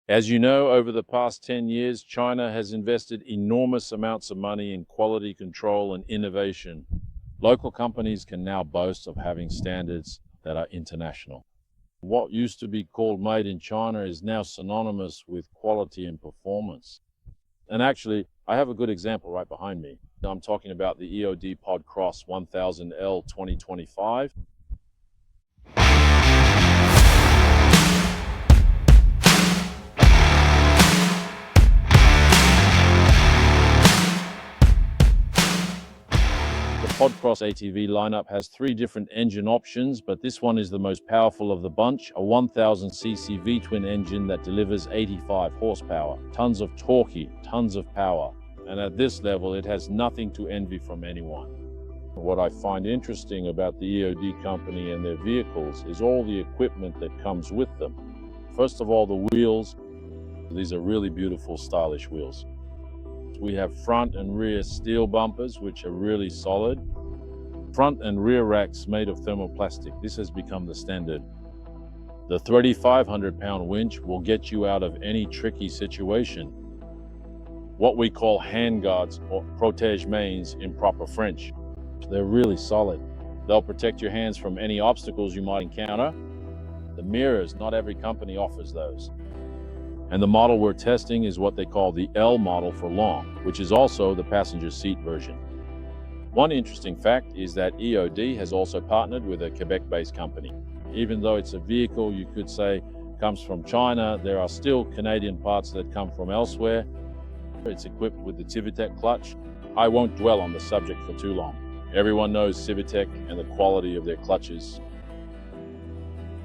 As you know, over the past 10 years, China has invested enormous amounts of money in quality control and innovation. Local companies can now boast of having standards that are international. What used to be called made in China is now synonymous with quality and performance. And actually, I have a good example right behind me. I'm talking about the Aodes Pathcross 1000L 2025. The Podcross ATV lineup has 3 different engine options, but this one is the most powerful of the bunch, a 1000cc V-twin engine that delivers 85 horsepower, tons of torque, tons of power. And at this level, it has nothing to envy from anyone. What I find interesting about the Aodes company and their vehicles is all the equipment that comes with them. First of all, the wheels. These are really beautiful, stylish wheels. We have front and rear steel bumpers, which are really solid. Front and rear racks made of thermoplastic. This has become the standard. The 3,500-pound winch will get you out of any tricky situation. What we call handguards or protège-mains in proper French. They're really solid. They'll protect your hands from any obstacles you might encounter. The mirrors, not every company offers those. And the model we're testing is what they call the L model for long, which is also the passenger seat version. One interesting fact is that Aodes has also partnered with a Quebec-based company. Even though it's a vehicle you could say comes from China, there are still Canadian parts that come from elsewhere. It's equipped with the Civitec clutch. I won't dwell on the subject for too long. Everyone knows Civitec and the quality of their clutches.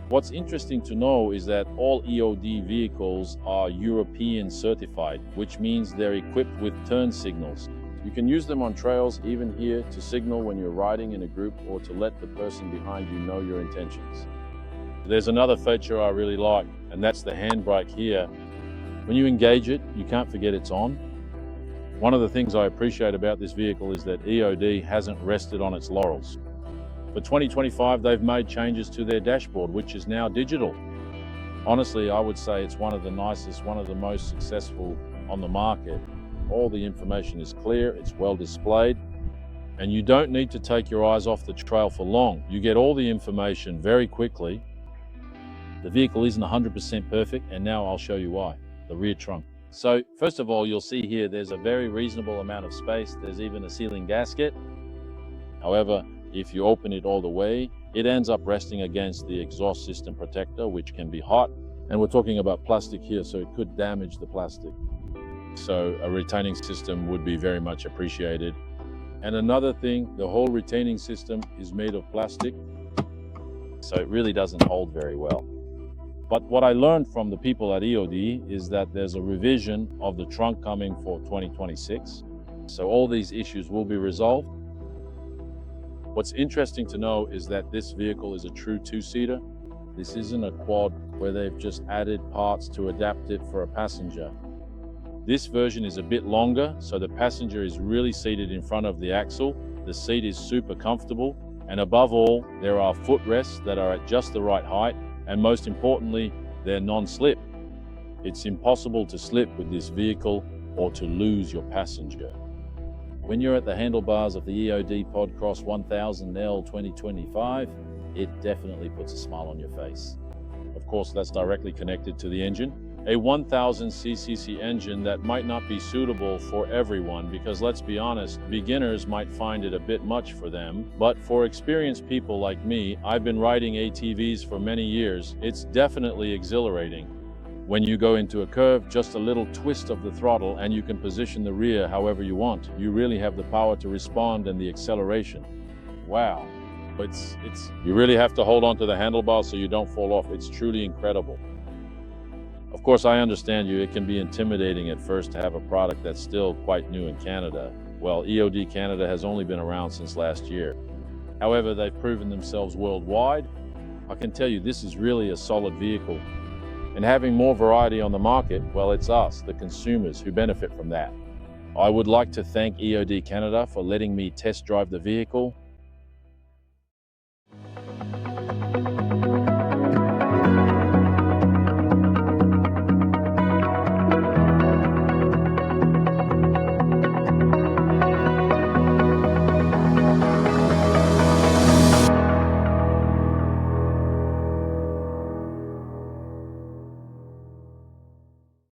What's interesting to know is that all Aodes vehicles are European certified, which means they're equipped with turn signals. You can use them on trails, even here, to signal when you're riding in a group or to let the person behind you know your intentions. There's another feature I really like, and that's the handbrake here. When you engage it, you can't forget it's on. One of the things I appreciate about this vehicle is that Aodes hasn't rested on its laurels. For 2025, they've made changes to their dashboard, which is now digital. Honestly, I would say it's one of the nicest, one of the most successful on the market. All the information is clear, it's well displayed, and you don't need to take your eyes off the trail for long. You get all the information very quickly. The vehicle isn't 100% perfect, and now I'll show you why. The rear trunk. So, first of all, you'll see here there's a very reasonable amount of space. There's even a ceiling gasket. However, if you open it all the way, it ends up resting against the exhaust system protector, which can be hot. And we're talking about plastic here, so it could damage the plastic. So a retaining system would be very much appreciated. And another thing, the whole retaining system is made of plastic, so it really doesn't hold very well. But what I learned from the people at Aodes is that there's a revision of the trunk coming for 2026. So all these issues will be resolved. What's interesting to know is that this vehicle is a true 2-seater. This isn't a quad where they've just added parts to adapt it for a passenger. This version is a bit longer, so the passenger is really seated in front of the axle. The seat is super comfortable, and above all, there are footrests that are at just the right height, and most importantly, they're non-slip. It's impossible to slip with this vehicle or to lose your passenger. When you're at the handlebars of the Aodes Pathcross 1000L 2025, it definitely puts a smile on your face. Of course, that's directly connected to the engine. A 1000cc engine that might not be suitable for everyone because, let's be honest, beginners might find it a bit much for them. But for experienced people like me, I've been riding ATVs for many years. It's definitely exhilarating. When you go into a curve, just a little twist of the throttle and you can position the rear however you want. You really have the power to respond and the acceleration. Wow. You really have to hold on to the handlebars so you don't fall off. It's truly incredible. Of course, I understand you. It can be intimidating at first to have a product that's still quite new in Canada. Well, Aodes Canada has only been around since last year. However, they've proven themselves worldwide. I can tell you this is really a solid vehicle. And having more variety on the market, well, it's us, the consumers, who benefit from that. I would like to thank Aodes Canada for letting me test drive the vehicle.